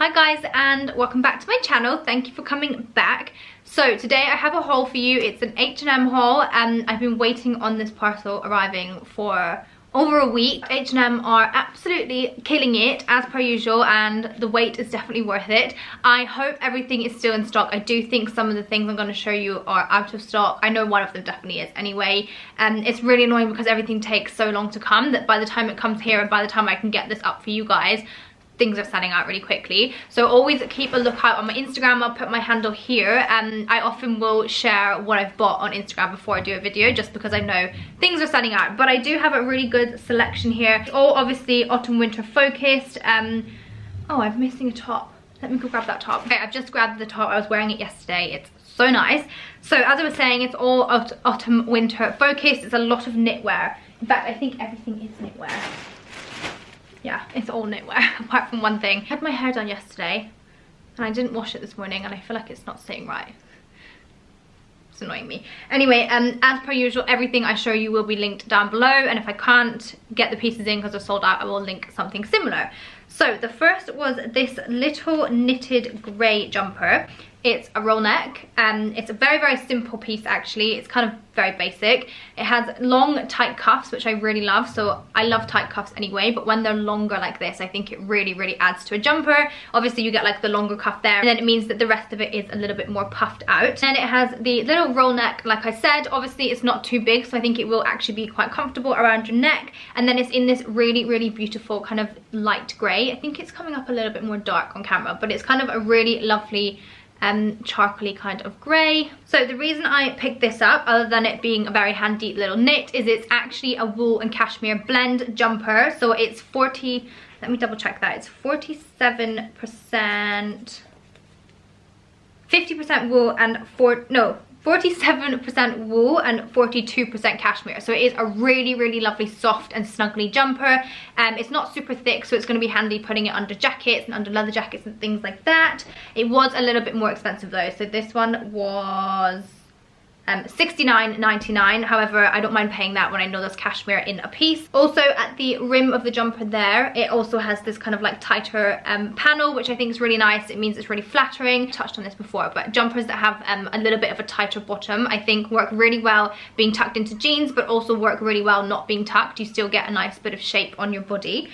Hi guys, and welcome back to my channel. Thank you for coming back. So today I have a haul for you. It's an H&M haul, and I've been waiting on this parcel arriving for over a week. H&M are absolutely killing it as per usual, and the wait is definitely worth it. I hope everything is still in stock. I do think some of the things I'm going to show you are out of stock. I know one of them definitely is anyway. It's really annoying because everything takes so long to come that by the time it comes here and by the time I can get this up for you guys, things are selling out really quickly. So always keep a lookout on my Instagram. I'll put my handle here, and I often will share what I've bought on Instagram before I do a video, just because I know things are selling out. But I do have a really good selection here. It's all obviously autumn winter focused. Oh, I'm missing a top. Let me go grab that top. Okay, I've just grabbed the top. I was wearing it yesterday. It's so nice. So as I was saying, it's all autumn winter focused. It's a lot of knitwear. In fact, I think everything is knitwear. Yeah, it's all knitwear apart from one thing. I had my hair done yesterday and I didn't wash it this morning, and I feel like it's not sitting right. It's annoying me. Anyway, as per usual, everything I show you will be linked down below, and if I can't get the pieces in because they're sold out, I will link something similar. So the first was this little knitted grey jumper. It's a roll neck, and it's a very, very simple piece actually. It's kind of very basic. It has long tight cuffs, which I really love. So I love tight cuffs anyway, but when they're longer like this, I think it really, really adds to a jumper. Obviously you get like the longer cuff there, and then it means that the rest of it is a little bit more puffed out. And it has the little roll neck, like I said. Obviously it's not too big, so I think it will actually be quite comfortable around your neck. And then it's in this really, really beautiful kind of light grey. I think it's coming up a little bit more dark on camera, but it's kind of a really lovely charcoaly kind of grey. So the reason I picked this up, other than it being a very handy little knit, is it's actually a wool and cashmere blend jumper. So it's 40, let me double check that, it's 47%, 50% wool and 47% wool and 42% cashmere. So it is a really, really lovely soft and snuggly jumper. It's not super thick, so it's going to be handy putting it under jackets and under leather jackets and things like that. It was a little bit more expensive though. So this one was $69.99. However, I don't mind paying that when I know there's cashmere in a piece. Also at the rim of the jumper there, it also has this kind of like tighter panel, which I think is really nice. It means it's really flattering. I touched on this before, but jumpers that have a little bit of a tighter bottom, I think work really well being tucked into jeans, but also work really well not being tucked. You still get a nice bit of shape on your body.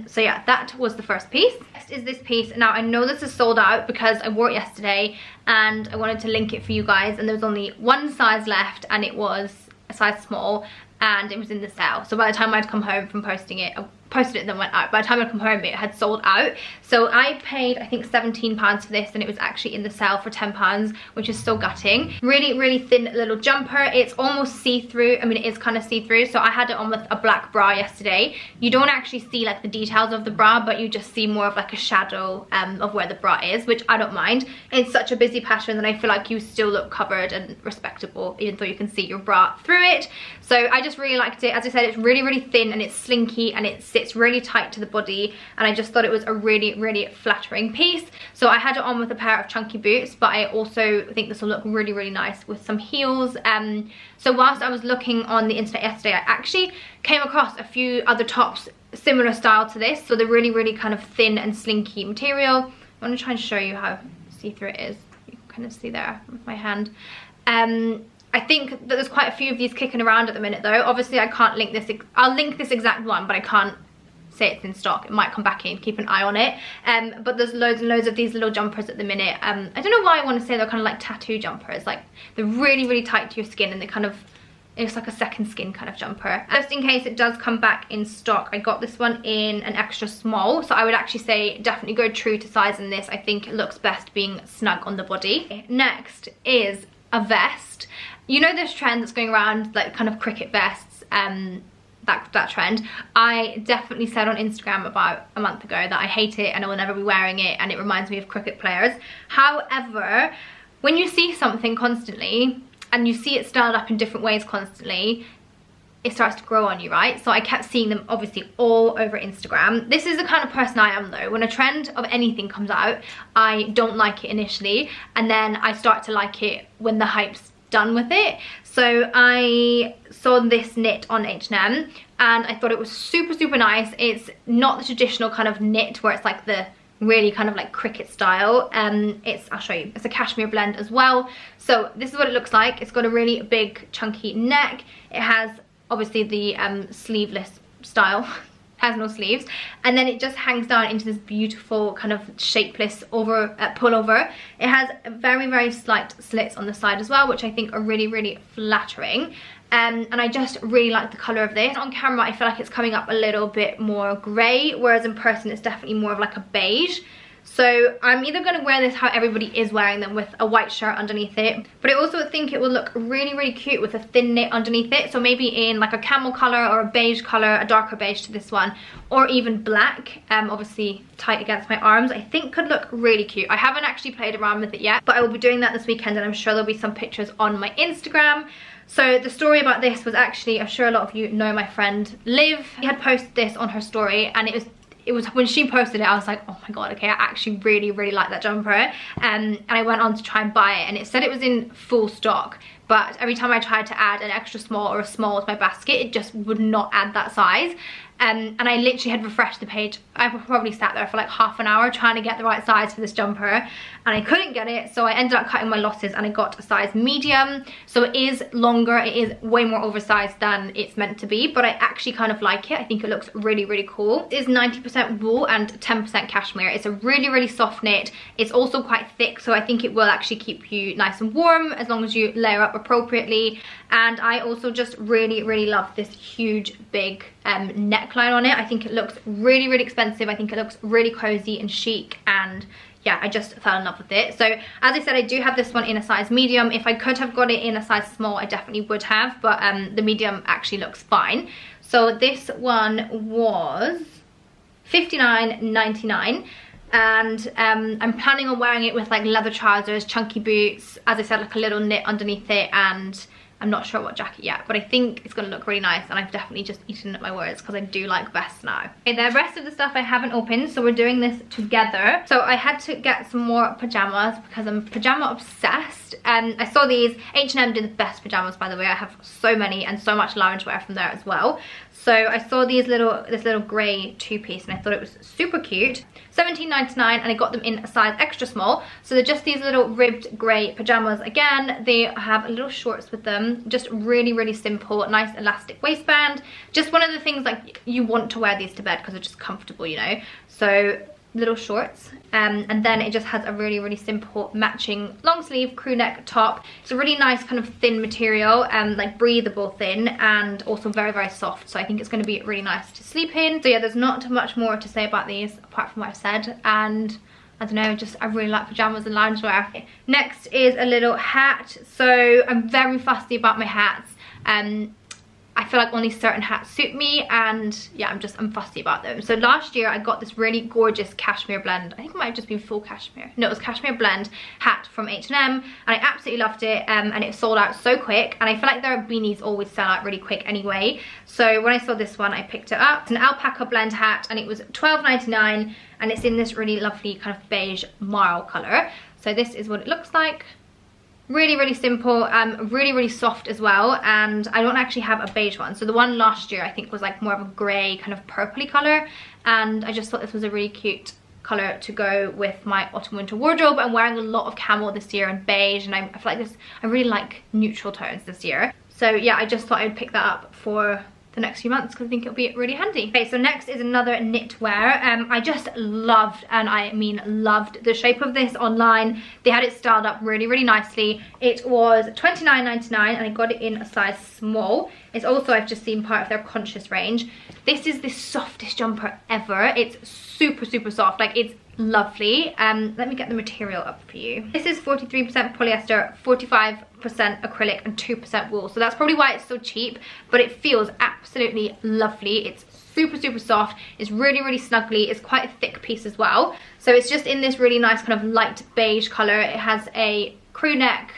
So yeah, that was the first piece. Next is this piece. Now I know this is sold out because I wore it yesterday and I wanted to link it for you guys, and there was only one size left, and it was a size small, and it was in the sale. So by the time I'd come home from posting it, I posted it and then went out. By the time I come home, it had sold out. So I paid, I think, £17 for this, and it was actually in the sale for £10, which is so gutting. Really, really thin little jumper. It's almost see-through. I mean, it is kind of see-through. So I had it on with a black bra yesterday. You don't actually see like the details of the bra, but you just see more of like a shadow of where the bra is, which I don't mind. It's such a busy pattern that I feel like you still look covered and respectable, even though you can see your bra through it. So I just really liked it. As I said, it's really, really thin and it's slinky and it sits really tight to the body, and I just thought it was a really, really flattering piece. So I had it on with a pair of chunky boots, but I also think this will look really, really nice with some heels. So whilst I was looking on the internet yesterday, I actually came across a few other tops similar style to this. So they're really, really kind of thin and slinky material. I want to try and show you how see-through it is. You can kind of see there with my hand. I think that there's quite a few of these kicking around at the minute though. Obviously I can't link this, I'll link this exact one, but I can't say it's in stock. It might come back in, keep an eye on it. But there's loads and loads of these little jumpers at the minute. I don't know why I want to say they're kind of like tattoo jumpers. Like they're really, really tight to your skin, and they kind of, it's like a second skin kind of jumper. Just in case it does come back in stock, I got this one in an extra small, so I would actually say definitely go true to size in this. I think it looks best being snug on the body. Next is a vest. You know this trend that's going around, like kind of cricket vests, that trend. I definitely said on Instagram about a month ago that I hate it and I will never be wearing it, and it reminds me of cricket players. However, when you see something constantly and you see it styled up in different ways constantly, it starts to grow on you, right? So I kept seeing them obviously all over Instagram. This is the kind of person I am though. When a trend of anything comes out, I don't like it initially, and then I start to like it when the hype's done with it. So I saw this knit on H&M and I thought it was super, super nice. It's not the traditional kind of knit where it's like the really kind of like cricket style. I'll show you, it's a cashmere blend as well. So this is what it looks like. It's got a really big chunky neck. It has obviously the sleeveless style, has no sleeves, and then it just hangs down into this beautiful kind of shapeless pullover. It has very slight slits on the side as well, which I think are really flattering. And I just really like the colour of this. On camera I feel like it's coming up a little bit more grey, whereas in person it's definitely more of like a beige. So I'm either going to wear this how everybody is wearing them, with a white shirt underneath it, but I also think it will look really cute with a thin knit underneath it. So maybe in like a camel colour or a beige colour, a darker beige to this one, or even black, obviously tight against my arms, I think could look really cute. I haven't actually played around with it yet, but I will be doing that this weekend, and I'm sure there'll be some pictures on my Instagram. So the story about this was actually, I'm sure a lot of you know my friend Liv. She had posted this on her story, and it was when she posted it, I was like, oh my god, okay, I actually really like that jumper. And I went on to try and buy it, and it said it was in full stock, but every time I tried to add an extra small or a small to my basket, it just would not add that size. And I literally had refreshed the page. I probably sat there for like half an hour trying to get the right size for this jumper, and I couldn't get it, so I ended up cutting my losses and I got a size medium. So it is longer, it is way more oversized than it's meant to be, but I actually kind of like it. I think it looks really cool. It is 90% wool and 10% cashmere. It's a really soft knit. It's also quite thick, so I think it will actually keep you nice and warm as long as you layer up appropriately. And I also just really love this huge big neckline on it. I think it looks really expensive. I think it looks really cozy and chic, and yeah, I just fell in love with it. So as I said, I do have this one in a size medium. If I could have got it in a size small, I definitely would have, but the medium actually looks fine. So this one was $59.99, and I'm planning on wearing it with like leather trousers, chunky boots, as I said, like a little knit underneath it, and I'm not sure what jacket yet, but I think it's going to look really nice, and I've definitely just eaten up my words because I do like vests now. Okay, the rest of the stuff I haven't opened, so we're doing this together. So I had to get some more pajamas because I'm pajama obsessed. I saw these. H&M do the best pajamas, by the way. I have so many and so much loungewear from there as well. So I saw this little grey two-piece, and I thought it was super cute. $17.99, and I got them in a size extra small. So they're just these little ribbed grey pajamas. Again, they have little shorts with them, just really simple, nice elastic waistband. Just one of the things, like, you want to wear these to bed because they're just comfortable, you know. So little shorts, and then it just has a really simple matching long sleeve crew neck top. It's a really nice kind of thin material, like breathable thin, and also very soft, so I think it's going to be really nice to sleep in. So yeah, there's not much more to say about these apart from what I've said, and I don't know, I really like pajamas and loungewear. Next is a little hat. So I'm very fussy about my hats. I feel like only certain hats suit me, and yeah, I'm fussy about them. So last year I got this really gorgeous cashmere blend. I think it might have just been full cashmere. No, it was cashmere blend hat from H&M, and I absolutely loved it, and it sold out so quick, and I feel like their beanies always sell out really quick anyway. So when I saw this one, I picked it up. It's an alpaca blend hat, and it was $12.99, and it's in this really lovely kind of beige marl colour. So this is what it looks like. Really simple, really soft as well, and I don't actually have a beige one. So the one last year I think was like more of a grey kind of purpley colour, and I just thought this was a really cute colour to go with my autumn winter wardrobe. I'm wearing a lot of camel this year and beige, and I feel like I really like neutral tones this year. So yeah, I just thought I'd pick that up for the next few months because I think it'll be really handy. Okay, so next is another knitwear. I just loved, and I mean loved, the shape of this online. They had it styled up really nicely. It was $29.99, and I got it in a size small. It's also, I've just seen, part of their Conscious range. This is the softest jumper ever. It's super soft, like it's lovely. Let me get the material up for you. This is 43% polyester, 45% acrylic, and 2% wool. So that's probably why it's so cheap, but it feels absolutely lovely. It's super soft. It's really snuggly. It's quite a thick piece as well. So it's just in this really nice kind of light beige color. It has a crew neck,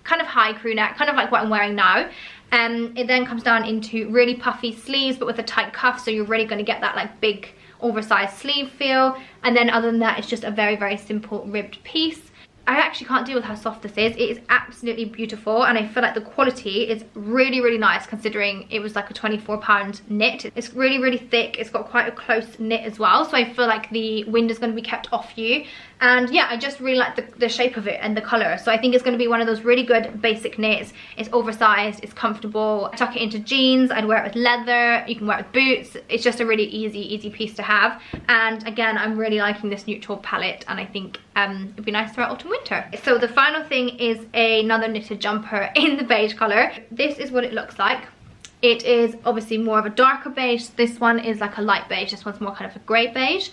kind of high crew neck, kind of like what I'm wearing now. It then comes down into really puffy sleeves, but with a tight cuff, so you're really going to get that like big oversized sleeve feel. And then other than that, it's just a very simple ribbed piece. I actually can't deal with how soft this is. It is absolutely beautiful, and I feel like the quality is really, really nice considering it was like a £24 knit. It's really, really thick. It's got quite a close knit as well, so I feel like the wind is going to be kept off you. And yeah, I just really like the shape of it and the colour. So I think it's going to be one of those really good basic knits. It's oversized, it's comfortable. I tuck it into jeans, I'd wear it with leather, you can wear it with boots. It's just a really easy piece to have. And again, I'm really liking this neutral palette, and I think it'd be nice for autumn winter. So the final thing is another knitted jumper in the beige colour. This is what it looks like. It is obviously more of a darker beige. This one is like a light beige. This one's more kind of a grey beige.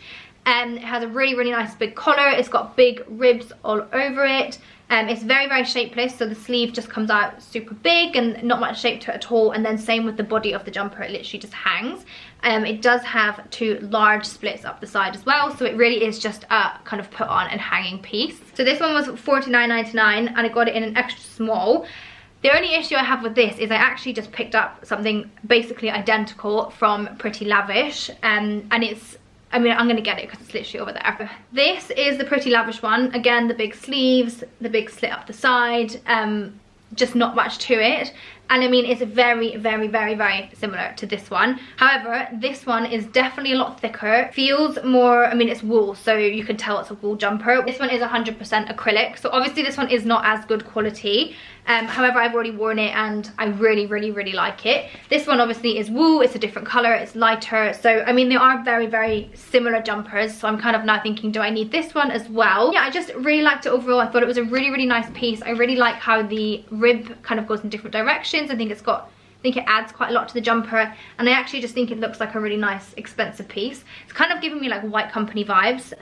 It has a really, really nice big collar. It's got big ribs all over it. It's very, very shapeless, so the sleeve just comes out super big and not much shape to it at all. And then same with the body of the jumper, it literally just hangs. It does have 2 large splits up the side as well, so it really is just a kind of put on and hanging piece. So this one was $49.99 and I got it in an extra small. The only issue I have with this is I actually just picked up something basically identical from Pretty Lavish, and it's, I mean, I'm going to get it because it's literally over there. This is the Pretty Lavish one. Again, the big sleeves, the big slit up the side, just not much to it. And I mean, it's very, very, very, very similar to this one. However, this one is definitely a lot thicker. Feels more, I mean, it's wool, so you can tell it's a wool jumper. This one is 100% acrylic, so obviously this one is not as good quality. However, I've already worn it and I really, really, really like it. This one obviously is wool, it's a different colour, it's lighter. So, I mean, they are very, very similar jumpers. So I'm kind of now thinking, do I need this one as well? Yeah, I just really liked it overall. I thought it was a really, really nice piece. I really like how the rib kind of goes in different directions. I think it adds quite a lot to the jumper, and I actually just think it looks like a really nice, expensive piece. It's kind of giving me like White Company vibes.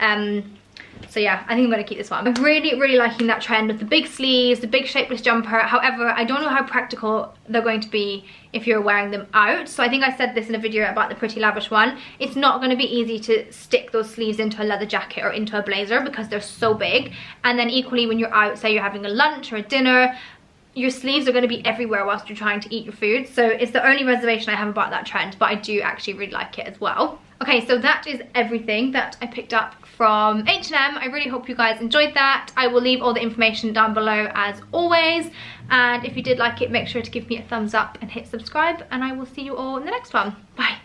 So yeah, I think I'm going to keep this one. I'm really, really liking that trend with the big sleeves, the big shapeless jumper. However, I don't know how practical they're going to be if you're wearing them out. So I think I said this in a video about the Pretty Lavish one. It's not going to be easy to stick those sleeves into a leather jacket or into a blazer because they're so big. And then equally when you're out, say you're having a lunch or a dinner, your sleeves are going to be everywhere whilst you're trying to eat your food. So it's the only reservation I have about that trend, but I do actually really like it as well. Okay, so that is everything that I picked up from H&M. I really hope you guys enjoyed that. I will leave all the information down below as always. And if you did like it, make sure to give me a thumbs up and hit subscribe. And I will see you all in the next one. Bye.